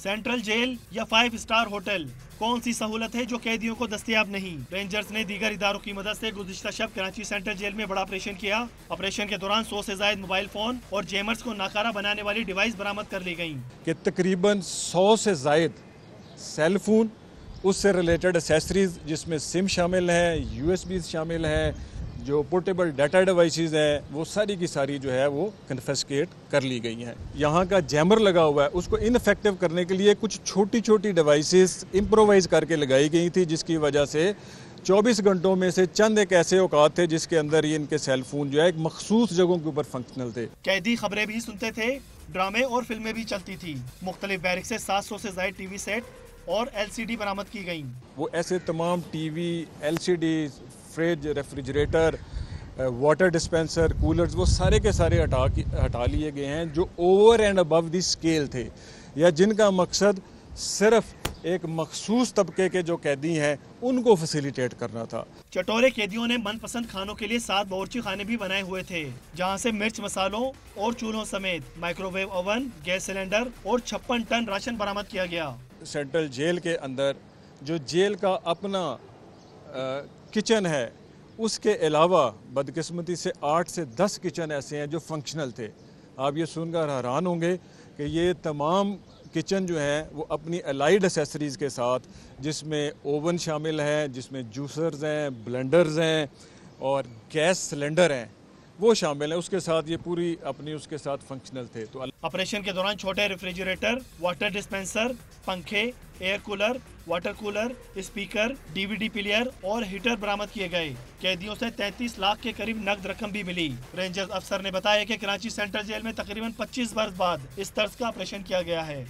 Central jail या 5 star hotel, कौन सी सहूलत है जो कैदियों को दस्तयाब नहीं? रेंजर्स ने दीगर इदारों की मदद से गुज़िश्ता शब कराची सेंट्रल जेल में बड़ा ऑपरेशन किया। ऑपरेशन के दौरान 100 से ज्यादा मोबाइल फोन और जेमर्स को नाकारा बनाने वाली डिवाइस बरामद कर ली गयी। कि तकरीबन 100 से ज्यादा सेल फोन, उससे रिलेटेड एसेसरीज जिसमें सिम शामिल है, USB शामिल है, जो पोर्टेबल डाटा डिवाइसेस हैं, वो सारी की सारी जो है वो कन्फिस्केट कर ली गई हैं। यहाँ का जैमर लगा हुआ है, उसको इनफेक्टिव करने के लिए कुछ छोटी छोटी डिवाइसेस इम्प्रोवाइज करके लगाई गई थी, जिसकी वजह से 24 घंटों में से चंद एक ऐसे औकात थे जिसके अंदर ये इनके सेल फोन जो है एक मखसूस जगहों के ऊपर फंक्शनल थे। कैदी खबरें भी सुनते थे, ड्रामे और फिल्में भी चलती थी। मुख्तलिफ बैरक से 700 से ज्यादा TV सेट और LCD बरामद की गई। वो ऐसे तमाम TV, LCD, fridge, refrigerator, water dispenser, coolers, वो सारे के सारे हटा लिए गए हैं जो over and above the scale थे, या जिनका मकसद सिर्फ एक मखसूस तबके के जो कैदी हैं उनको फैसिलिटेट करना था। चटोरे कैदियों ने मनपसंद खानों के लिए 7 बावर्ची खाने भी बनाए हुए थे, जहां से मिर्च मसालों और चूल्हों समेत माइक्रोवेव ओवन, गैस सिलेंडर और 56 टन राशन बरामद किया गया। सेंट्रल जेल के अंदर जो जेल का अपना किचन है, उसके अलावा बदकिस्मती से 8 से 10 किचन ऐसे हैं जो फंक्शनल थे। आप ये सुनकर हैरान होंगे कि ये तमाम किचन जो हैं वो अपनी अलाइड एसेसरीज़ के साथ, जिसमें ओवन शामिल है, जिसमें जूसर्स हैं, ब्लेंडर्स हैं और गैस सिलेंडर हैं, वो शामिल है। उसके साथ ये पूरी अपनी उसके साथ फंक्शनल थे। तो ऑपरेशन के दौरान छोटे रेफ्रिजरेटर, वाटर डिस्पेंसर, पंखे, air cooler, water cooler, speaker, DVD player और हीटर बरामद किए गए। कैदियों से 33 लाख के करीब नकद रकम भी मिली। रेंजर्स अफसर ने बताया कि कराची सेंट्रल जेल में तकरीबन 25 बरस बाद इस तर्ज का ऑपरेशन किया गया है।